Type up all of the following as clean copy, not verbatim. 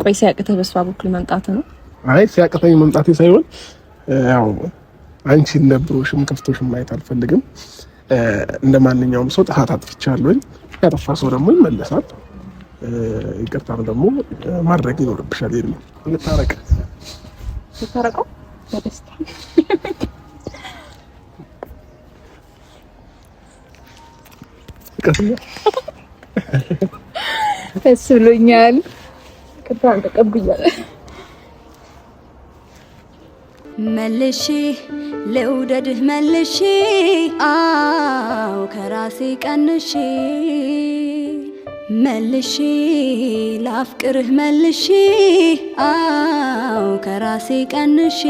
ቆይ ሲያቅተህ በሷ በኩል መምጣት ነው? አይ ሲያቅተኝ መምጣቴ ሳይሆን ያው አንቺን ነብሮሽም ከፍቶሽም ማየት አልፈልግም። እንደማንኛውም ሰው ጥፋት አጥፍቻለሁኝ። ያጠፋ ሰው ደግሞ ይመለሳል። ይቅርታም ደግሞ ማድረግ ይኖርብሻል። ይሄን ልታረቀው በደስታ ደስ ብሎኛል። ቅጣን ተቀብያለሁ። መልሼ ልውደድህ መልሼ አው ከራሴ ቀንሼ መልሼ ላፍቅርህ መልሼ አው ከራሴ ቀንሼ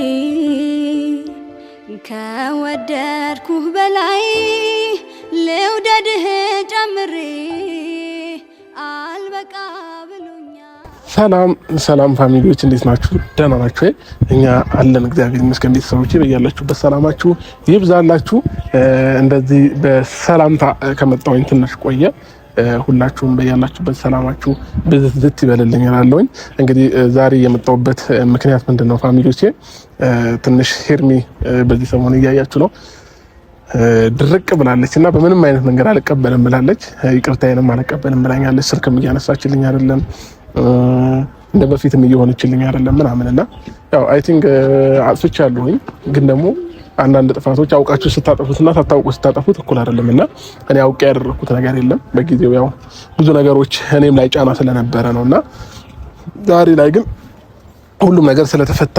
ከወደድኩህ በላይ ልውደድህ ጨምሬ አልበቃ ብሎኛል። ሰላም ፋሚሊዎች እንዴት ናችሁ? ደህና ናችሁ? እኛ አለን እግዚአብሔር ይመስገን። ቤተሰቦቼ በያላችሁበት ሰላማችሁ ይብዛላችሁ። እንደዚህ በሰላምታ ከመጣሁኝ ትንሽ ቆየ። ሁላችሁም በያላችሁበት ሰላማችሁ ብዝት ይበልልኝ እላለሁኝ። እንግዲህ ዛሬ የመጣሁበት ምክንያት ምንድነው ፋሚሊዎቼ? ትንሽ ሄርሚ በዚህ ሰሞን እያያችሁ ነው ድርቅ ብላለች እና በምንም አይነት መንገድ አልቀበልም ብላለች። ይቅርታዬንም አልቀበልም ብላኛለች። ስልክም እያነሳችልኝ አይደለም፣ እንደ በፊትም እየሆነችልኝ አይደለም ምናምንና ያው አይ ቲንክ አጥፍቻለሁኝ። ግን ደግሞ አንዳንድ ጥፋቶች አውቃችሁ ስታጠፉትና ሳታውቁ ስታጠፉት እኩል አይደለምና እኔ አውቄ ያደረኩት ነገር የለም። በጊዜው ያው ብዙ ነገሮች እኔም ላይ ጫና ስለነበረ ነውና ዛሬ ላይ ግን ሁሉም ነገር ስለተፈታ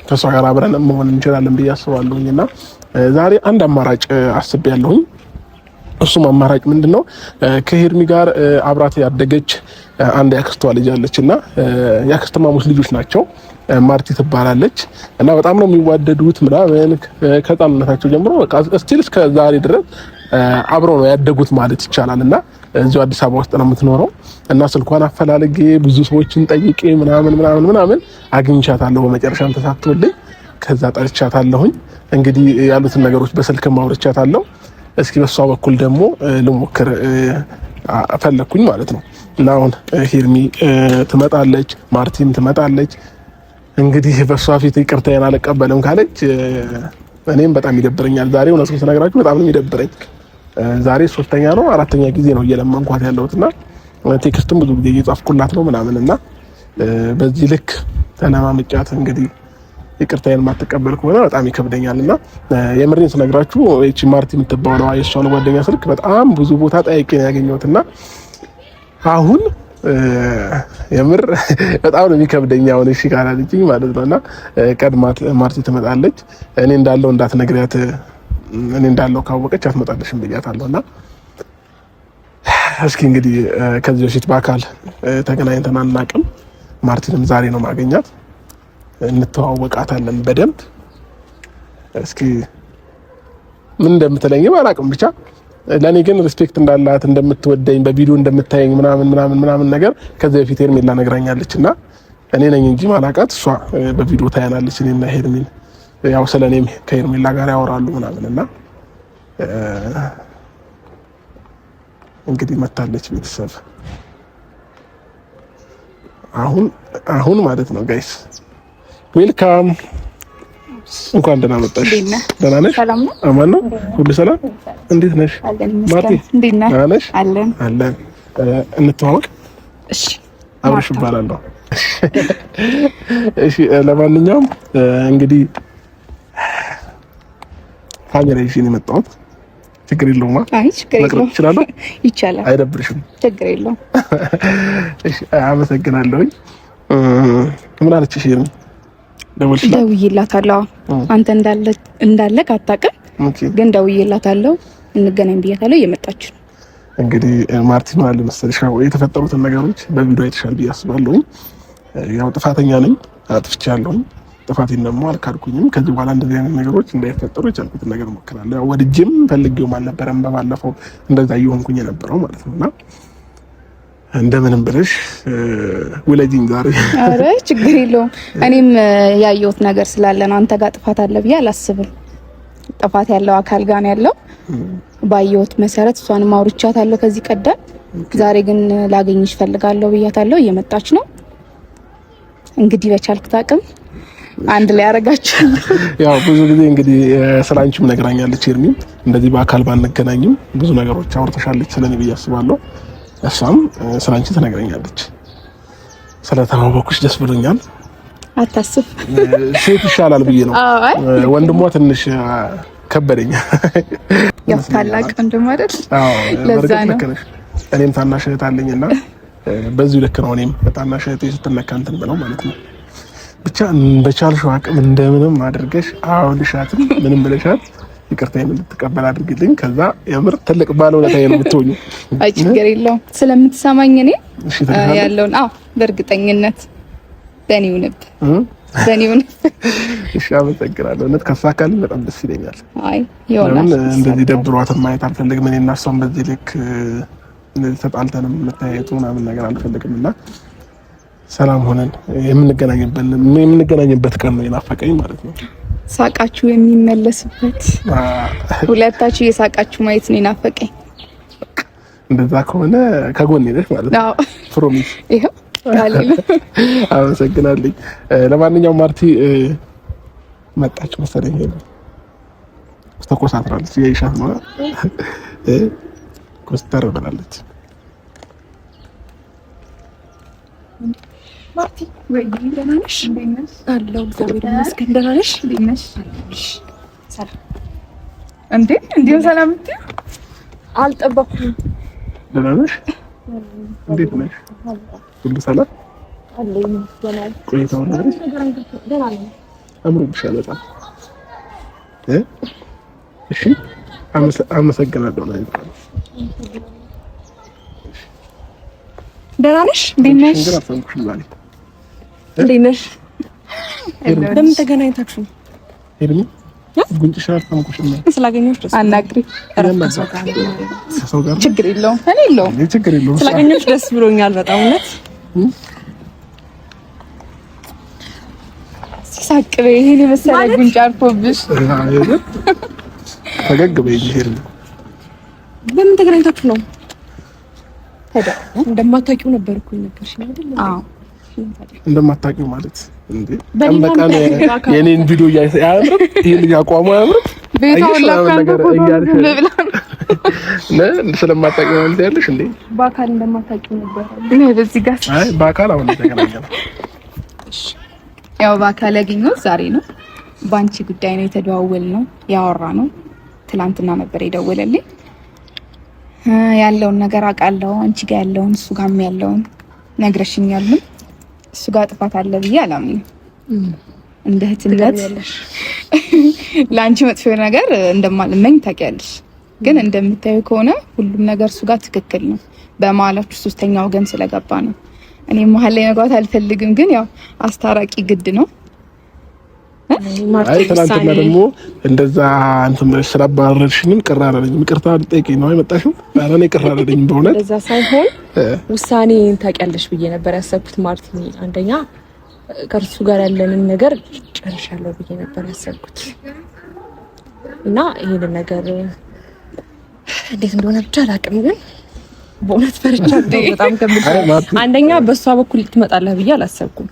ከሷ ጋር አብረን መሆን እንችላለን ብዬ አስባለሁኝና ዛሬ አንድ አማራጭ አስቤያለሁኝ። እሱም አማራጭ ምንድነው? ከሄርሚ ጋር አብራት ያደገች አንድ ያክስቷ ልጅ አለችና ያክስትማሙስ ልጆች ናቸው። ማርቲ ትባላለች እና በጣም ነው የሚዋደዱት ምናምን ከህፃንነታቸው ጀምሮ በቃ እስቲል እስከ ዛሬ ድረስ አብረው ነው ያደጉት ማለት ይቻላልና እዚሁ አዲስ አበባ ውስጥ ነው የምትኖረው እና ስልኳን አፈላልጌ ብዙ ሰዎችን ጠይቄ ምናምን አግኝቻታለሁ። በመጨረሻም ተሳክቶልኝ ከዛ ጠርቻታለሁኝ። እንግዲህ ያሉትን ነገሮች በስልክ ማውርቻታለሁ። እስኪ በሷ በኩል ደግሞ ልሞክር ፈለኩኝ ማለት ነው እና አሁን ሄርሚ ትመጣለች፣ ማርቲም ትመጣለች። እንግዲህ በሷ ፊት ይቅርታዬን አልቀበልም ካለች እኔም በጣም ይደብረኛል። ዛሬ እውነቱን ስነግራችሁ በጣም ነው የሚደብረኝ። ዛሬ 3ኛ ነው 4ኛ ጊዜ ነው እየለመንኳት ያለሁትና ቴክስትም ብዙ ጊዜ እየጻፍኩላት ነው ምናምንና በዚህ ልክ ተለማምጫት እንግዲህ ይቅርታዬን ማትቀበል ከሆነ በጣም ይከብደኛልና የምሬን ስነግራችሁ እቺ ማርቲ የምትባለው የሷን ጓደኛ ስልክ በጣም ብዙ ቦታ ጠይቄ ነው ያገኘሁትና አሁን የምር በጣም ነው የሚከብደኝ። አሁን እሺ ካላለችኝ ማለት ነውና ቀድማት ማርቲ ትመጣለች። እኔ እንዳለው እንዳትነግሪያት፣ እኔ እንዳለው ካወቀች አትመጣለሽም ብያታለሁና እስኪ እንግዲህ ከዚህ በፊት በአካል ተገናኝተን አናውቅም። ማርቲንም ዛሬ ነው ማገኛት፣ እንተዋወቃታለን በደንብ። እስኪ ምን እንደምትለኝም አላውቅም ብቻ ለኔ ግን ሪስፔክት እንዳላት እንደምትወደኝ በቪዲዮ እንደምታየኝ ምናምን ነገር ከዚህ በፊት ሄርሜላ ነግራኛለችና እኔ ነኝ እንጂ ማላውቃት እሷ በቪዲዮ ታያናለች። እኔና ሄርሜላ ያው ስለኔም ከሄርሜላ ጋር ያወራሉ ምናምንና እንግዲህ መታለች ቤተሰብ አሁን ማለት ነው ጋይስ ዌልካም። እንኳን ደህና መጣሽ። ደህና ነሽ? አማን ነው? ሁሉ ሰላም? እንዴት ነሽ ማርቲ? እንዴት ነሽ? አለን። እንተዋወቅ። እሺ አብርሽ እባላለሁ። እሺ ለማንኛውም እንግዲህ ካሜራ ይዤ ነው የመጣሁት። ችግር የለውም? አይ ችግር የለውም። ይችላል? ይቻላል። አይደብርሽም? ችግር የለውም። እሺ አመሰግናለሁ። ምን አለችሽ? ደውዬላታለሁ። አንተ እንዳለ አታውቅም፣ ግን ደውዬላታለሁ። እንገናኝ ብያታለሁ። እየመጣች ነው። እንግዲህ ማርቲ ማለት መሰለሽ የተፈጠሩትን ነገሮች በቪዲዮ አይተሻል ብዬ አስባለሁ። ያው ጥፋተኛ ነኝ፣ አጥፍቻለሁ። ጥፋቴን ደግሞ አልካድኩኝም። ከዚህ በኋላ እንደዚህ አይነት ነገሮች እንዳይፈጠሩ የቻልኩትን ነገር ሞክራለሁ። ያው ወድጄም ፈልጌውም አልነበረም በባለፈው እንደዛ እየሆንኩኝ የነበረው ማለት ነውና እንደምንም ብለሽ ውለጂኝ ዛሬ። አረ ችግር የለውም። እኔም ያየሁት ነገር ስላለ ነው። አንተ ጋር ጥፋት አለ ብዬ አላስብም። ጥፋት ያለው አካል ጋር ነው ያለው። ባየሁት መሰረት እሷንም አውርቻታለሁ ከዚህ ቀደም። ዛሬ ግን ላገኝሽ ፈልጋለሁ ብያታለሁ። እየመጣች ነው። እንግዲህ በቻልኩት አቅም አንድ ላይ አረጋችኋለሁ። ያው ብዙ ጊዜ እንግዲህ ስላንቺም ነግራኛለች ኤርሚም እንደዚህ በአካል ባንገናኝም ብዙ ነገሮች አውርተሻለች ስለኔ ብዬ አስባለሁ። እሷም ስላንቺ ትነግረኛለች። ስለተዋወቅኩሽ ደስ ብሎኛል። አታስብ፣ ሴት ይሻላል ብዬ ነው። ወንድሟ ትንሽ ከበደኝ። ያው ታላቅ ወንድም አይደል? ለዛ ነው። እኔም ታናሽ እህት አለኝና በዚሁ ልክ ነው እኔም በታናሽ እህቴ ስትነካ እንትን ብለው ማለት ነው። ብቻ በቻልሽው አቅም እንደምንም አድርገሽ አውልሻትም ምንም ብለሻት ይቅርታዬን እንድትቀበል አድርግልኝ። ከዛ የምር ትልቅ ባለውለታዬ ነው የምትሆኚው። አይ ችግር የለውም ስለምትሰማኝ እኔ ያለውን በእርግጠኝነት በእኔው ነብ እሺ አመሰግናለሁ። እውነት ከሳካልኝ በጣም ደስ ይለኛል። አይ ይሆናል። እንደዚህ ደብሯትን ማየት አልፈልግም። እኔ እና እሷም በዚህ ልክ እንደዚህ ተጣልተንም መታየቱ ምናምን ነገር አልፈልግም እና ሰላም ሆነን የምንገናኝበት ቀን ነው የናፈቀኝ ማለት ነው። ሳቃችሁ የሚመለስበት ሁለታችሁ የሳቃችሁ ማየት ነው የናፈቀኝ። እንደዛ ከሆነ ከጎኔ ነሽ ማለት ነው። አዎ ፕሮሚስ። ይሄው አመሰግናለሁ። ለማንኛውም ማርቲ መጣች መሰለኝ። ተኮሳትራለች የይሻት ነው ኮስተር ብላለች። ማርቲ ወይ ደህና ነሽ? እንዴት ነሽ? አለሁ እግዚአብሔር ይመስገን። ደህና ነሽ? እንዴት ነሽ? ሰላም እንዴ ሰላም ብትይ አልጠበኩም። ደህና ነሽ? እንዴት ነሽ? ሁሉ ሰላም አለኝ። ቆይታው ነው አይደል? ደህና ነኝ። አምሮብሻል በጣም እሺ አመሰግናለሁ። ደህና ነሽ? እንዴት ነሽ? እንዴት ነሽ? ለምን ተገናኝታችሁ? ሄድሚ ጉንጭሽ አልተምኩሽም። ስላገኘሁሽ ደስ አናግሪ። ሰው ጋር ችግር የለውም። እኔ የለውም ችግር የለውም። ስላገኘሁሽ ደስ ብሎኛል በጣም እውነት። ሲሳቅ በይ ይሄን የመሰለ ጉንጭ አልፎብሽ ፈገግ በይ። ሄድሚ ለምን ተገናኝታችሁ ነው? እንደማታውቂው ነበርኩ ነገርሽ አይደል? አዎ እንደማታውቂው ማለት እንዴ? በቃ የኔን ቪዲዮ ያያምር ይሄን ያቋሙ ያምር ቤታውን ስለማታውቂው ማለት ያለሽ እንዴ? በአካል እንደማታውቂው ነበር። እኔ በዚህ ጋር አይ በአካል አሁን ተገናኘን። ያው በአካል ያገኘሁት ዛሬ ነው። ባንቺ ጉዳይ ነው የተደዋወልነው ያወራነው። ትላንትና ነበር የደወለልኝ። ያለውን ነገር አውቃለሁ። አንቺ ጋር ያለውን እሱ ጋርም ያለውን ነግረሽኛልም። እሱ ጋር ጥፋት አለ ብዬ አላምንም። እንደ እህትነት ለአንቺ መጥፎ ነገር እንደማልመኝ ታውቂያለሽ። ግን እንደምታዩ ከሆነ ሁሉም ነገር እሱ ጋር ትክክል ነው። በመሀላችሁ ሶስተኛ ወገን ስለገባ ነው። እኔ መሀል ላይ መግባት አልፈልግም፣ ግን ያው አስታራቂ ግድ ነው። አይ ትናንትና ደግሞ እንደዛ እንትን ብለሽ ስላባረርሽኝም ቅር አላለኝም። ይቅርታ ልጠይቂኝ ነው የመጣሽው? ኧረ እኔ ቅር አላለኝም በእውነት። እንደዛ ሳይሆን ውሳኔ ታውቂያለሽ ብዬ ነበር ያሰብኩት ማርቲ። አንደኛ ከእርሱ ጋር ያለንን ነገር ጨርሻለሁ ብዬ ነበር ያሰብኩት እና ይሄንን ነገር እንዴት እንደሆነ ብቻ አላውቅም፣ ግን በእውነት ፈርቻለሁ በጣም ከምትል። አንደኛ በእሷ በኩል ትመጣለህ ብዬ አላሰብኩም።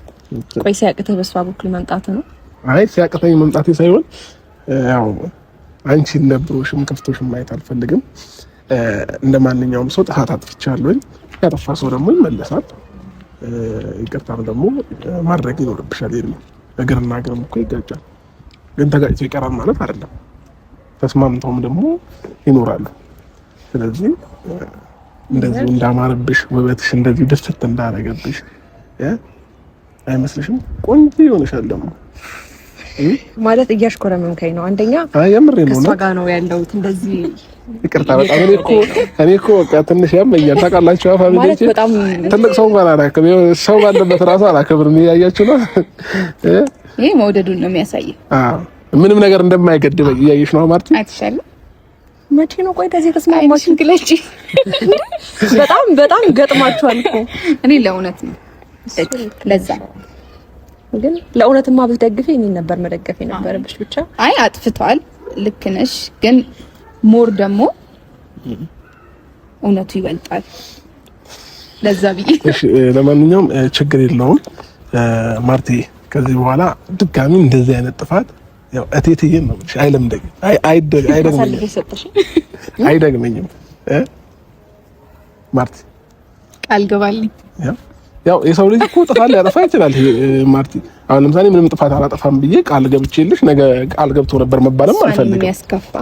ቆይ ሲያቅተህ በእሷ በኩል መምጣት ነው? አይ ሲያቅተኝ መምጣቴ ሳይሆን ያው አንቺን ደብሮሽም ከፍቶሽም ማየት አልፈልግም። እንደማንኛውም ሰው ጥፋት አጥፍቻለሁ። ያጠፋ ሰው ደግሞ ይመለሳል። ይቅርታም ደግሞ ማድረግ ይኖርብሻል። እግርና እግርም እኮ ይጋጫል፣ ግን ተጋጭቶ ይቀራል ማለት አይደለም። ተስማምተውም ደግሞ ይኖራሉ። ስለዚህ እንደዚህ እንዳማረብሽ ውበትሽ እንደዚህ ደስት እንዳረገብሽ አይመስልሽም? ቆንጆ ይሆንሻል ደግሞ ማለት እያሽኮረመምከኝ ነው። አንደኛ የምሬ ነው ከሷ ጋር ነው ያለሁት እንደዚህ። ይቅርታ በጣም እኔ እኮ በቃ ትንሽ ያመኛል ታውቃላችሁ። ፋሚሊዎች ትልቅ ሰው ጋር አላከብ ሰው ባለበት ራሱ አላከብርም። እያያችሁ ነው። ይሄ መውደዱን ነው የሚያሳየው። ምንም ነገር እንደማይገድበኝ እያየሽ ነው ማርቲ። አይተሻለሁ። መቼ ነው ቆይ ከዚህ ተስማማችሁ? ግለጪ። በጣም ገጥማችኋል እኮ። እኔ ለእውነት ነው ለዛ ግን ለእውነትማ ብትደግፊ እኔን ነበር መደገፍ የነበረብሽ። ብቻ አይ አጥፍቷል፣ ልክ ነሽ። ግን ሞር ደግሞ እውነቱ ይበልጣል። ለዛ ብዬ እሺ፣ ለማንኛውም ችግር የለውም ማርቲ። ከዚህ በኋላ ድጋሚ እንደዚህ አይነት ጥፋት ያው እቴትዬን ነው እሺ፣ አይደግመኝም ማርቲ፣ ቃል ገባልኝ። ያው የሰው ልጅ እኮ ጥፋት ሊያጠፋ ይችላል ማርቲ። አሁን ለምሳሌ ምንም ጥፋት አላጠፋም ብዬ ቃል ገብቼልሽ ነገ ቃል ገብቶ ነበር መባልም አልፈልግም። ያስከፋ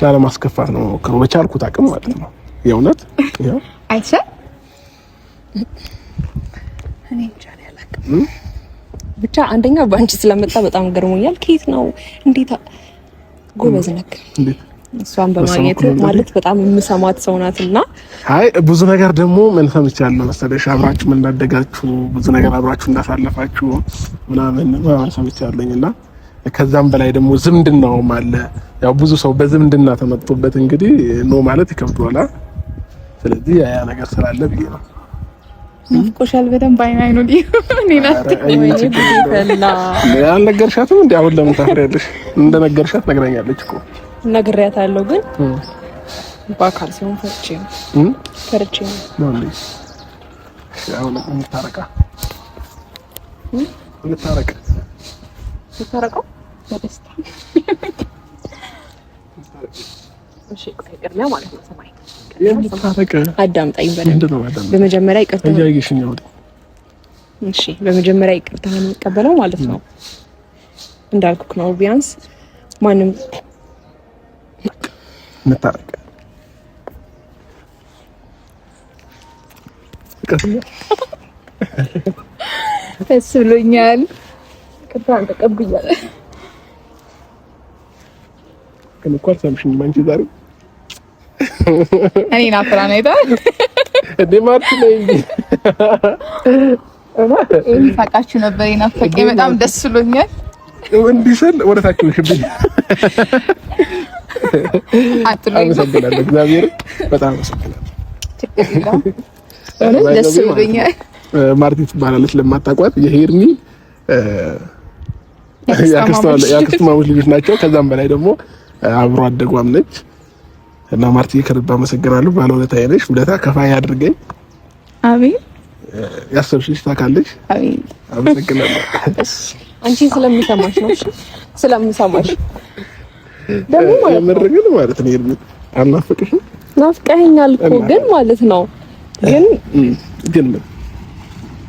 ላለማስከፋት ነው ሞክሮ በቻልኩት አቅም ማለት ነው። የእውነት ያው አይቻ እኔ እንጃ ያላቅም ብቻ አንደኛ ባንቺ ስለመጣ በጣም ገርሞኛል። ከየት ነው እንዴት ጎበዝ ነክ እንዴት እሷን በማግኘት ማለት በጣም የምሰማት ሰው ናትና፣ አይ ብዙ ነገር ደግሞ ምን ሰምቻለሁ መሰለሽ፣ አብራችሁ ምን እንዳደጋችሁ ብዙ ነገር አብራችሁ እንዳሳለፋችሁ ምናምን ሰምቻለሁና ከዛም በላይ ደግሞ ዝምድናውም አለ። ያው ብዙ ሰው በዝምድና ተመጥቶበት እንግዲህ ነው ማለት ይከብዳል። ስለዚህ ያ ነገር ስላለ ብዬ ነው። ናፍቆሻል በደንብ አይኑ አልነገርሻትም እንዴ? አሁን ለምን ታፍሪያለሽ? እንደነገርሻት ነግረኛለች እኮ ነግሬያታለሁ፣ ግን በአካል ሲሆን ፈርቼ ነው። አሁን እንታረቀው በደስታ እሺ። ቅድሚያ ማለት ነው ሰማይ አዳምጣኝ በደንብ። በመጀመሪያ ይቅርታ እሺ፣ በመጀመሪያ ይቅርታ የምንቀበለው ማለት ነው እንዳልኩክ ነው። ቢያንስ ማንም መታረቅ ደስ ብሎኛል። ቅርታን ተቀብያለሁ። ግን እኮ አልሰምሽኝም አንቺ ዛሬ እኔ ናፍራ ነው እንዴ ማርት ነው እንጂ እኔ ታውቃችሁ ነበር የናፈቀኝ። በጣም ደስ ብሎኛል። እንዲሰል ወደታችሁ ሽብኝ አመሰግናለሁ። እግዚአብሔር በጣም አመሰግናለሁ። ደስ ብሎኛል። ማርቲ ትባላለች ለማታውቋት የሄርሚ ያክስትማሞች ልጆች ናቸው። ከዛም በላይ ደግሞ አብሮ አደጓም ነች እና ማርቲ ከልብ አመሰግናለሁ። ባለውለታዬ ነሽ። ውለታ ከፋይ አድርገኝ። አሜን። ያሰብሽሽ ታውቃለሽ። አሜን። አመሰግናለሁ። አንቺን ስለምሰማሽ ነው። ስለምሰማሽ ደግሞ የምርግን ማለት ነው። ይርም አልናፈቅሽም? ናፍቀኸኛል እኮ ግን ማለት ነው።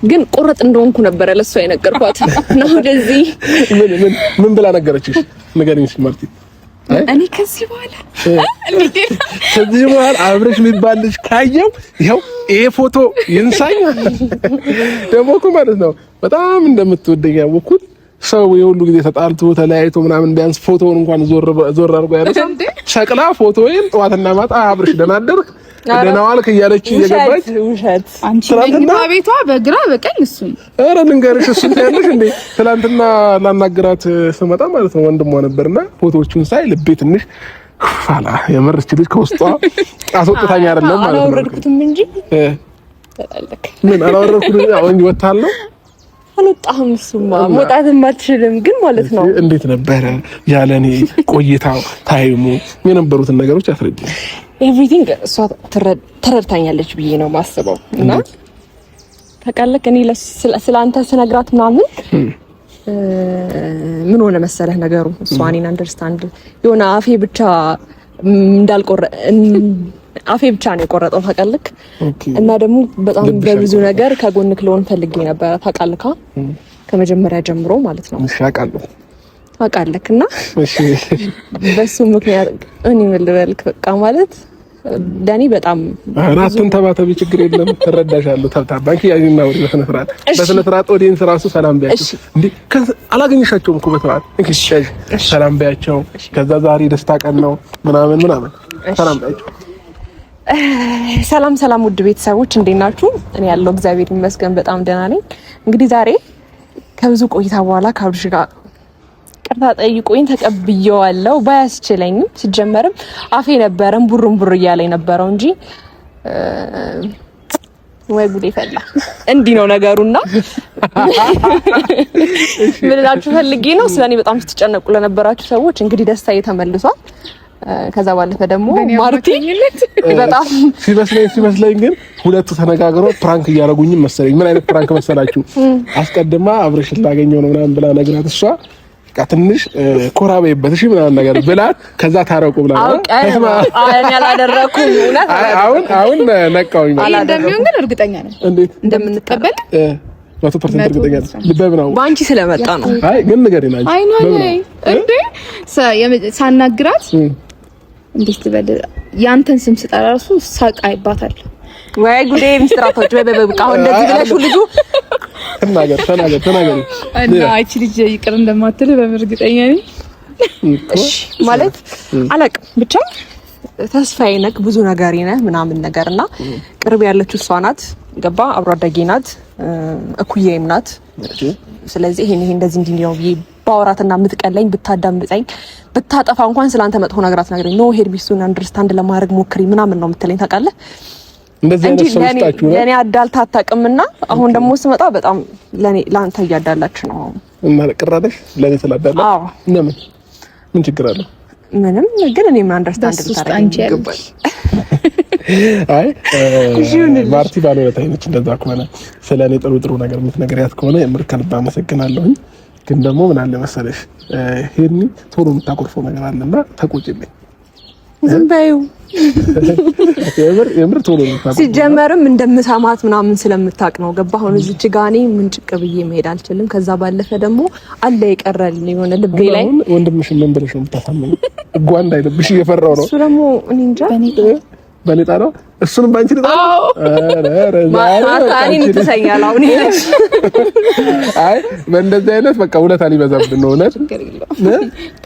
ግን ቁርጥ እንደሆንኩ ነበር ለሷ የነገርኳት ነው። ወደዚህ ምን ብላ ነገረችሽ? ንገሪኝ እስኪ ማርቲ። እኔ ከዚህ በኋላ አብረሽ የሚባል ልጅ ካየው ይኸው ይሄ ፎቶ ይንሳኝ። ደግሞ እኮ ማለት ነው በጣም እንደምትወደኝ ያወኩት ሰው የሁሉ ጊዜ ተጣልቶ ተለያይቶ ምናምን ቢያንስ ፎቶውን እንኳን ዞር አድርጎ ያነሳል። ሸቅላ ፎቶዬን ጠዋትና ማታ አብረሽ ደህና አደርክ ደህና ዋልክ እያለች እየገባች ውሸት። አንቺ ለኛ ቤቷ በግራ በቀኝ እሱን ኧረ ልንገርሽ እሱን ታያለሽ እንዴ? ትናንትና ላናገራት ስመጣ ማለት ነው ወንድሟ ነበርና ፎቶዎቹን ሳይ ልቤ ትንሽ ፋላ የመረች ልጅ ከውስጧ አስወጥታኝ አይደለም ማለት ነው። አላወረድኩትም እንጂ ምን አላወረድኩትም እንጂ ወጣለሁ አልወጣህም። እሱማ መውጣትም አትችልም። ግን ማለት ነው እንዴት ነበረ ያለኔ ቆይታው ታይሙ የነበሩትን ነገሮች አስረጅኝ። ኤቭሪቲንግ እሷ ተረድታኛለች ብዬ ነው ማስበው። እና ታውቃለህ እኔ ስለአንተ ስነግራት ምናምን ምን ሆነ መሰለህ ነገሩ እሷ እኔን አንደርስታንድ የሆነ አፌ ብቻ ነው የቆረጠው ታውቃለህ። እና ደግሞ በጣም በብዙ ነገር ከጎንክ ልሆን ፈልጌ ነበር ታውቃለህ፣ ከመጀመሪያ ጀምሮ ማለት ነው። እሺ አውቃለሁ እና በሱ ምክንያት እኔ ምን ልበልክ በቃ ማለት ለኔ በጣም አራቱን ተባተቢ ችግር የለም ተረዳሻለሁ። ባንኪ ያይና ወደ በስነ ስርዓት ኦዲየንስ ራሱ ሰላም ቢያቸው እንዴ አላገኘሻቸውም እኮ በስርዓት ሰላም ቢያቸው። ከዛ ዛሬ ደስታ ቀን ነው ምናምን ሰላም ቢያቸው። ሰላም ውድ ቤተሰቦች እንዴት ናችሁ? እኔ ያለው እግዚአብሔር ይመስገን በጣም ደህና ነኝ። እንግዲህ ዛሬ ከብዙ ቆይታ በኋላ ከአብርሽ ጋር ቅርታ ጠይቆኝ ተቀብዬዋለሁ። ባያስችለኝም ሲጀመርም አፌ ነበረም ቡር እያለኝ ነበረው እንጂ ወይ ጉዴ ፈላ። እንዲህ ነው ነገሩና ምን እላችሁ ፈልጌ ነው ስለኔ በጣም ስትጨነቁ ለነበራችሁ ሰዎች እንግዲህ ደስታዬ ተመልሷል። ከዛ ባለፈ ደግሞ ማርቲ በጣም ሲመስለኝ ግን ሁለቱ ተነጋግረው ፕራንክ እያደረጉኝ መሰለኝ። ምን አይነት ፕራንክ መሰላችሁ? አስቀድማ አብረሽን ላገኘው ነው ምናምን ብላ ነግራት እሷ በቃ ትንሽ ኮራ በይበት እሺ ምናምን ነገር ብላት ከዛ ታረቁ ብላ እኔ አላደረኩም። አሁን ነቃውኝ ማለት እንደሚሆን ግን እርግጠኛ ነኝ። እንዴት እንደምንቀበል 100% እርግጠኛ ነኝ። ልበብ ነው ባንቺ ስለመጣ ነው። አይ ግን ንገሪኝ አንቺ አይ ነው እንዴ ሳናግራት እንዴት ትበል ያንተን ስም ስጠራ እራሱ ሳቅ አይባታል። ወይ ጉዴ ሚስትራቶች ወይ በቃ አሁን እንደዚህ ብለሽው ልጁ ተናገር እና እቺ ልጅ ይቅር እንደማትል በእርግጠኛ ነኝ። እሺ ማለት አላቅም ብቻ ተስፋዬ ነክ ብዙ ነገር ነህ ምናምን ነገርና ቅርብ ያለችው እሷ ናት። ገባ አብሮ አደጌ ናት፣ እኩዬም ናት። ስለዚህ ይሄን እንደዚህ እንዲህ ነው ባወራትና ምትቀለኝ ብታዳምጠኝ ብታጠፋ እንኳን ስላንተ መጥፎ ነገራት ነገር ነው ሄድ ቢስቱን አንደርስታንድ ለማድረግ ሞክሪ ምናምን ነው የምትለኝ ታውቃለህ። እንደዚህ አይነት ሰው ስታችሁ ነው ለኔ አዳልታ አታውቅምና አሁን ደግሞ ስመጣ በጣም ለኔ ላንተ እያዳላች ነው እና ቅራለሽ ለኔ ስላዳላ ለምን ምን ችግር አለ? ምንም ግን እኔ ምን አንደርስታንድ ልታረግ ይገባል። አይ ማርቲ ባለውለታ ነች። እንደዛ ከሆነ ስለኔ ጥሩ ነገር የምትነግሪያት ከሆነ የምር ከልብ አመሰግናለሁ። ግን ደግሞ ምን አለ መሰለሽ ሄኒ ቶሎ የምታቆርፈው ነገር አለና ተቆጭልኝ። ዝም በይው የምር ቶሎ የምታቆርፈው ሲጀመርም እንደምሰማት ምናምን ስለምታውቅ ነው። ገባ አሁን እዚች ጋኔ ምን ጭቅ ብዬ መሄድ አልችልም። ከዛ ባለፈ ደግሞ አለ ይቀራል የሆነ ልቤ ላይ ወንድምሽ ምን ብለሽ ነው የምታሳመኝ? ጓንዳ አይደብሽ እየፈራው ነው እሱ ደግሞ እኔ እንጃ በኔታ ነው እሱንም ባንቺ ነው ማታኒ እንትሰኛል አሁን ይሄስ አይ በእንደዚህ አይነት በቃ ውለታ ሊበዛብን ነው እውነት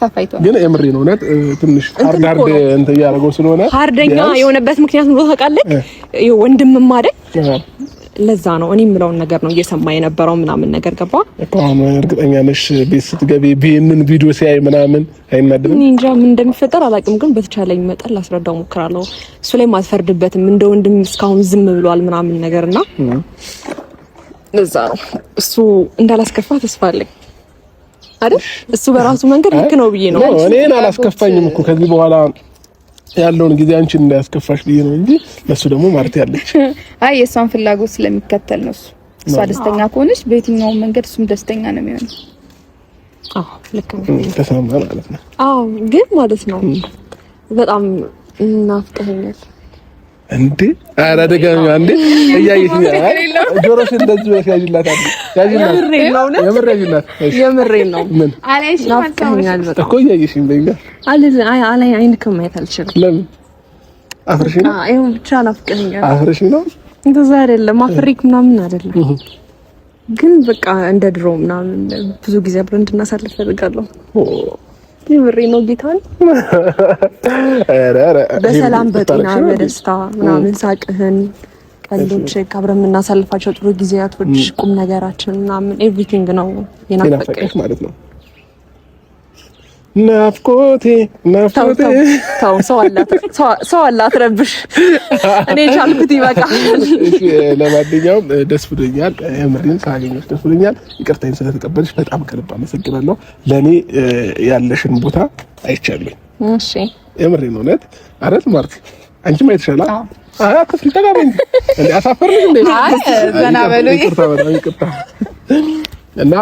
ታፋይቷል። ግን የምሬ ነው እውነት ትንሽ ሃርድ እንትን እያደረገው ስለሆነ ሃርደኛ የሆነበት ምክንያት ነው ታውቃለህ። ወንድምም አይደል ለዛ ነው እኔ የምለውን ነገር ነው እየሰማ የነበረው ምናምን ነገር ገባ። አሁን እርግጠኛ ነሽ ቤት ስትገቢ ቢምን ቪዲዮ ሲያይ ምናምን አይናደድም? እኔ እንጃ ምን እንደሚፈጠር አላውቅም። ግን በተቻለኝ መጠን ላስረዳው ሞክራለሁ። እሱ ላይ ማስፈርድበትም እንደ ወንድም እስካሁን ዝም ብሏል ምናምን ነገርና ለዛ ነው እሱ እንዳላስከፋ ተስፋ አለኝ አይደል። እሱ በራሱ መንገድ ልክ ነው ብዬ ነው እኔን አላስከፋኝም እኮ ከዚህ በኋላ ያለውን ጊዜ አንቺን እንዳያስከፋሽ ብዬ ነው እንጂ ለሱ ደግሞ ማርቲ ያለች አይ የሷን ፍላጎት ስለሚከተል ነው እሷ ደስተኛ ከሆነች በየትኛው መንገድ እሱም ደስተኛ ነው የሚሆነው። አዎ ልክ ነው ተሰማ ማለት ነው። አዎ ግን ማለት ነው በጣም ናፍቀኸኛል እንዴ? ኧረ ደጋሚ አንዴ እያየሽኝ ጆሮሽ እንደዚህ ነው ያይላታል የምሬን ነው ምን አላይሽ ናፍቀኸኛል በጣም እኮ እያየሽኝ በይጋ አላይ አይንክም ማየት አልችልም። ለምን አፍርሽ ነው? አይ ብቻ ናፍቀኸኛል። አፍርሽ ነው እንደዛ አይደለም አፍሪክ ምናምን አይደለም ግን በቃ እንደ ድሮ ምናምን ብዙ ጊዜ አብረን እንድናሳልፍ ፈልጋለሁ። የምሬ ነው ጌታን በሰላም በጤና በደስታ ምናምን ሳቅህን ቀልዶች አብረን የምናሳልፋቸው ጥሩ ጊዜያቶች ቁም ነገራችን ምናምን ኤቭሪቲንግ ነው የናፈቀኝ ማለት ነው። ናፍቆቴ ተው ሰው አላት ረብሽ እኔ ቻልኩት ይበቃል። ለማንኛውም ደስ ብሎኛል። የምሬን ካገኘሽ ደስ ብሎኛል። ይቅርታዬን ስለተቀበልሽ በጣም ከልብ አመሰግናለሁ። ለኔ ያለሽን ቦታ አይቻለሁ። እሺ የምሬን እውነት አረት ማርቲ አንቺ ማየት ይችላል። ክፍል ተጋበኝ እንዴ አሳፈርልኝ እንዴ ዘና በሉ ይቅርታ እና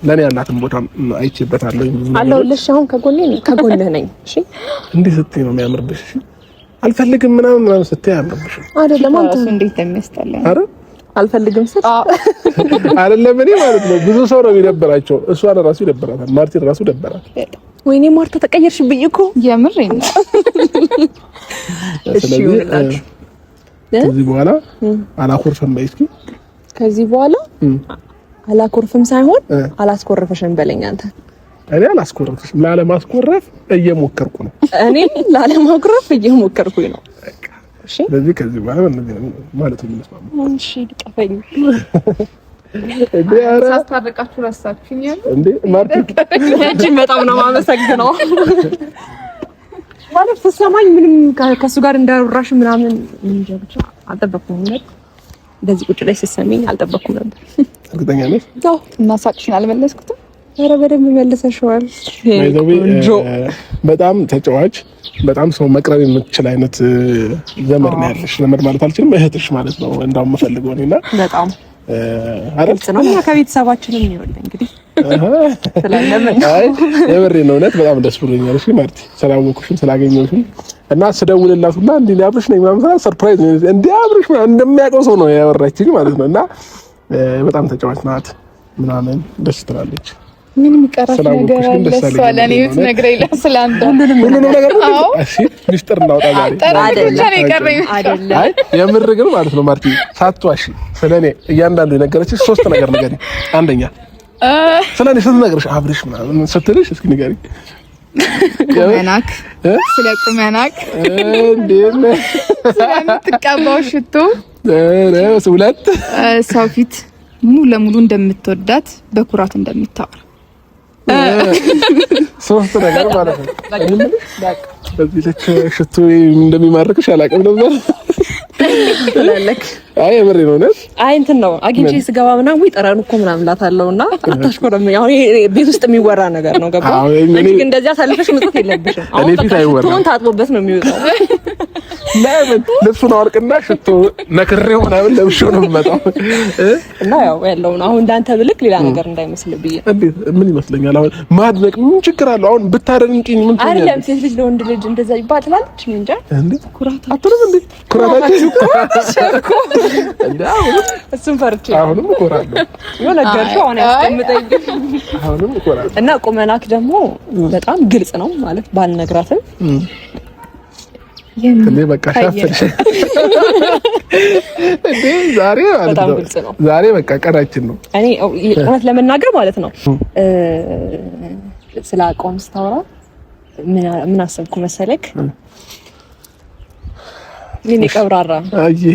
ለኔ ያላትን ቦታ አይቼበታለሁ አለሁልሽ። አሁን ከጎንህ ነኝ። እሺ እንዴ ስትይ ነው የሚያምርብሽ። አልፈልግም ምናምን ስትይ ያምርብሽ አይደለም። አንተ እንዴት የሚያስጠላ አረ አልፈልግም ስል አይደለም እኔ ማለት ነው። ብዙ ሰው ነው የሚደብራቸው። እሷን ራሱ ይደብራታል። ማርቲን ራሱ ደበራት። ወይኔ ማርታ ተቀየርሽብኝ እኮ የምሬን ነው። ስለዚህ ከዚህ በኋላ አላኮርፈም በይ እስኪ። ከዚህ በኋላ አላኮርፍም ሳይሆን አላስኮርፈሽም በለኝ አንተ። እኔ አላስኮርፍሽም፣ ላለማስኮረፍ እየሞከርኩ ነው። እኔ ላለማስኮረፍ እየሞከርኩኝ ነው። እሺ ስለዚህ ከዚህ በኋላ ማለት ነው የምንስማማው። እሺ ልቀፈኝ እንዴ አራ ሳስታርቃችሁ ረሳችሁኛል እንዴ ማርቲ እቺ በጣም ነው የማመሰግነው። ማለት ተሰማኝ ምንም ከሱ ጋር እንዳወራሽ ምናምን እንጃ ብቻ አልጠበኩም ነበር። እንደዚህ ቁጭ ላይ ስትሰሚኝ አልጠበኩም ነበር። እርግጠኛ ነሽ? አዎ። እና ሳቅሽን አልመለስኩትም። ኧረ በደንብ መልሰሽዋል። በጣም ተጫዋች፣ በጣም ሰው መቅረብ የምትችል አይነት ዘመድ ነው ያለሽ። ዘመድ ማለት አልችልም፣ እህትሽ ማለት ነው እንዳውም የምፈልገው እኔና በጣም አረልጽ ነው እና ከቤተሰባችንም ይወል እንግዲህ ስለለምን የምሬ ነው። እውነት በጣም ደስ ብሎኛል። እሺ ማርቲ ስላወኩሽም ስላገኘሁሽም እና ስደውልላት ሁላ እንዴ አብርሽ ነኝ ምናምን ሰርፕራይዝ ነው እንዴ አብርሽ እንደሚያውቀው ሰው ነው ያወራችኝ ማለት ነው። እና በጣም ተጫዋች ናት ምናምን ደስ ትላለች። ምን የሚቀራት ነገር አለ? እሷ ለኔ ብትነግረኝ ለስላንተ ሁሉንም ነገር ነው። እሺ ሚስጥር እናውጣ ዛሬ አይደለም። አይ የምር ግን ማለት ነው ማርቲ ሳትዋሺ ስለኔ እያንዳንዱ የነገረችሽ 3 ነገር ንገሪኝ። አንደኛ ስለኔ ስትነግርሽ አብርሽ ምናምን ስትልሽ እስኪ ንገሪኝ። ቁመናክ ስለ ቁመናክ እንዴት ስለምትቀባው ሽቶ፣ 2 ሰው ፊት ሙሉ ለሙሉ እንደምትወዳት በኩራት እንደምታወራ 3 ነገር ማለት ነው። በዚህ ልክ ሽቶ እንደሚማርክሽ አላውቅም ነበር ትላለክ። አይ የምሬ ነው እውነት። አይ እንትን ነው አግኝቼ ስገባ ምናምን ጠረኑ እኮ ምናምን ላታለውና አታሽኮረም። ያው ቤት ውስጥ የሚወራ ነገር ነው ገባ። እንዴ እንደዚያ ሳልፈሽ መጥቶ የለብሽም። አሁን ቶን ታጥቦበት ነው የሚወጣው። ለምን ልብሱን አወልቅና ሽቶ ነክሬው ምናምን ለብሼው ነው የምመጣው። እና ያው ያለው አሁን እንዳንተ ብልክ ሌላ ነገር እንዳይመስልብኝ። እንዴ ምን ይመስለኛል? አሁን ማድነቅ ምን ችግር አለው? አሁን ብታደንቂኝ ምን ትሆኛለሽ? አይደለም ሴት ልጅ ለወንድ ልጅ እንደዛ ይባላልች እንጂ እንዴ ኩራት አትሉም እንዴ? ኩራታችሁ እንዴ እሱን ፈርቼ አሁንም እኮራለሁ። የሆነ ገርሻው አሁን ያስቀምጠኝ አሁንም እኮራለሁ። እና ቁመናክ ደግሞ በጣም ግልጽ ነው ማለት ባልነግራትም እኔ በቃ ሻፈርሽ እንዴ ዛሬ ማለት ነው። ዛሬ በቃ ቀናችን ነው። እኔ እውነት ለመናገር ማለት ነው ስለ አቋም ስታወራ ምን አሰብኩ መሰለክ? የኔ ቀብራራ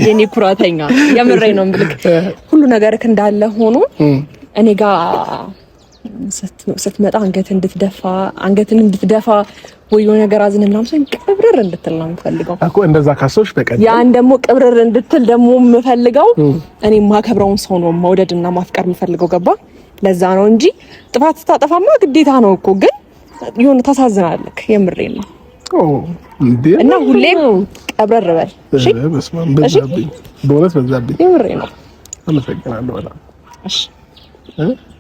የኔ ኩራተኛ የምሬን ነው የምልክ። ሁሉ ነገርክ እንዳለ ሆኖ እኔ ጋር ስትመጣ አንገትን እንድትደፋ ወይ የሆነ ነገር አዝን ምናምን ሰው ቅብርር እንድትል ነው የምፈልገው እኮ። እንደዛ ካሰብሽ በቀን ያን ደግሞ ቅብርር እንድትል ደግሞ የምፈልገው እኔ ማከብረውን ሰው ነው መውደድና ማፍቀር የምፈልገው ገባ። ለዛ ነው እንጂ ጥፋት ስታጠፋማ ግዴታ ነው እኮ፣ ግን የሆነ ታሳዝናለክ። የምሬን ነው እና ሁሌም ቀብረር በል እሺ። በስማም በዛብኝ፣ በእውነት በዛብኝ። የምሬን ነው። አመሰግናለሁ በጣም እሺ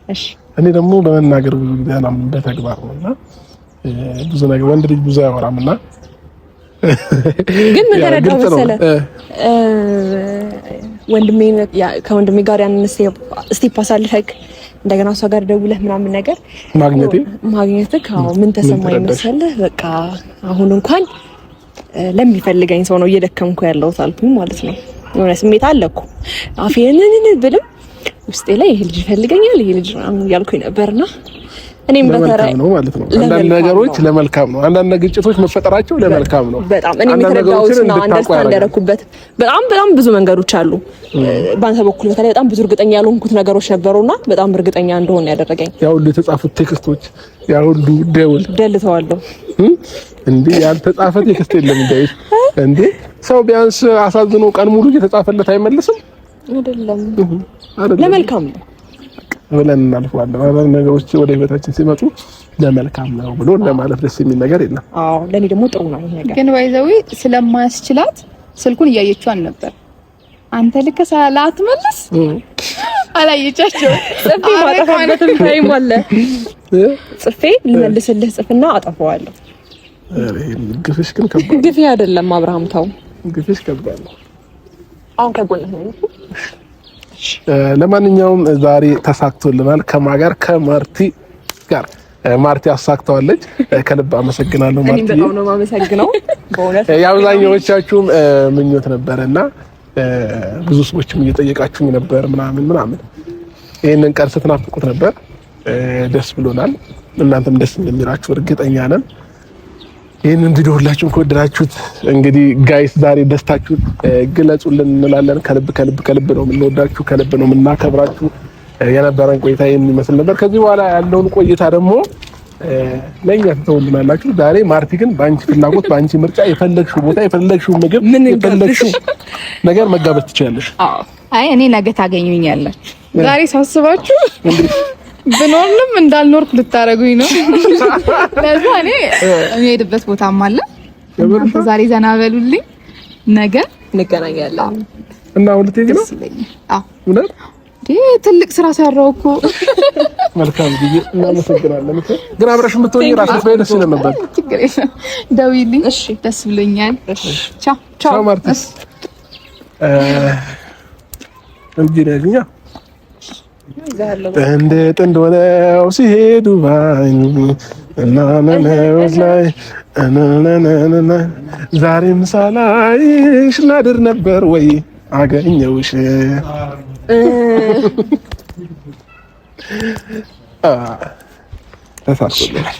እሺ። እኔ ደግሞ በመናገር ብዙ ጊዜ አላምንም፣ በተግባር ነውና ብዙ ነገር ወንድ ልጅ ብዙ አያወራምና ግን ምን ተረዳው መሰለህ ከወንድሜ ጋር ያንን ስቴፕ አሳልፈክ እንደገና እሷ ጋር ደውለህ ምናምን ነገር ማግኘትህ ምን ተሰማኝ መሰለህ? በቃ አሁን እንኳን ለሚፈልገኝ ሰው ነው እየደከምኩ ያለሁት አልኩኝ ማለት ነው። የሆነ ስሜት አለ እኮ አፌንን ብልም ውስጤ ላይ ይሄ ልጅ ይፈልገኛል ይሄ ልጅ ምናምን እያልኩኝ ነበርና እኔም በተራይ ነው ማለት ነው። አንዳንድ ነገሮች ለመልካም ነው። አንዳንድ ግጭቶች መፈጠራቸው ለመልካም ነው። በጣም እኔ የተረዳሁትና አንደርስታንድ ያደረኩበት በጣም ብዙ መንገዶች አሉ። ባንተ በኩል በተለይ በጣም ብዙ እርግጠኛ ያልሆንኩት ነገሮች ነበሩና በጣም እርግጠኛ እንደሆነ ያደረገኝ ያው ሁሉ የተጻፉት ቴክስቶች ያው ሁሉ ደልተዋለሁ እንዴ ያልተጻፈ ቴክስት የለም እንዴ ሰው ቢያንስ አሳዝኖ ቀን ሙሉ እየተጻፈለት አይመልስም አይደለም ለመልካም ነው ብለን እናልፈዋለን። አንዳንድ ነገሮች ወደ ህይወታችን ሲመጡ ለመልካም ነው ብሎ ለማለፍ ደስ የሚል ነገር የለም። አዎ ለኔ ደግሞ ጥሩ ነው ይሄ ነገር። ግን ባይዘዊ ስለማያስችላት ስልኩን እያየችው አልነበር። አንተ ልክ ሰላት መልስ አላየቻቸው ጽፌ ማጠፋበትም ታይም አለ። ጽፌ ልመልስልህ ጽፍና አጠፋዋለሁ። ግፍሽ ግን ከባድ ግፍ አይደለም አብርሃም ተው፣ ግፍሽ ከባድ ነው። አሁን ከጎንህ ነው። ለማንኛውም ዛሬ ተሳክቶልናል። ከማጋር ከማርቲ ጋር ማርቲ አሳክተዋለች። ከልብ አመሰግናለሁ ማርቲ። እኔ በጣም ነው የማመሰግነው በእውነት። የአብዛኛዎቻችሁም ምኞት ነበርና ብዙ ሰዎችም እየጠየቃችሁኝ ነበር ምናምን ይሄንን ቀን ስትናፍቁት ነበር። ደስ ብሎናል። እናንተም ደስ እንደሚላችሁ እርግጠኛ ነን። ይሄንን ቪዲዮ ሁላችሁም ከወደዳችሁት እንግዲህ ጋይስ ዛሬ ደስታችሁን ግለጹልን እንላለን። ከልብ ነው የምንወዳችሁ፣ ከልብ ነው የምናከብራችሁ። የነበረን ቆይታ ይሄን ይመስል ነበር። ከዚህ በኋላ ያለውን ቆይታ ደግሞ ለኛ ተተውልናላችሁ። ዛሬ ማርቲ ግን ባንቺ ፍላጎት፣ ባንቺ ምርጫ የፈለግሽው ቦታ፣ የፈለግሽው ምግብ፣ የፈለግሽው ነገር መጋበዝ ትችያለሽ። አይ እኔ ነገ ታገኙኛላችሁ። ዛሬ ሳስባችሁ ብኖርንም እንዳልኖርኩ ልታረጉኝ ነው። ለዛ እኔ የምሄድበት ቦታም አለ። ዛሬ ዘና በሉልኝ፣ ነገ እንገናኛለን እና ሁለቴ ነው። አዎ እውነት ትልቅ ስራ ሰራው እኮ። መልካም ጊዜ እናመሰግናለን። ግን አብረሽ የምትሆኚ ራስሽ ላይ ደስ ይለን ነበር። ችግር የለም ደውይልኝ። እሺ ደስ ብሎኛል። ቻው ቻው ማርቲስ እንግዲህ ጥንድ ሆነው ሲሄዱ ባኝ እና ነነውስ ላይ ዛሬም ሳላይሽ ላድር ነበር ወይ አገኘውሽ ተሳክቶልናል።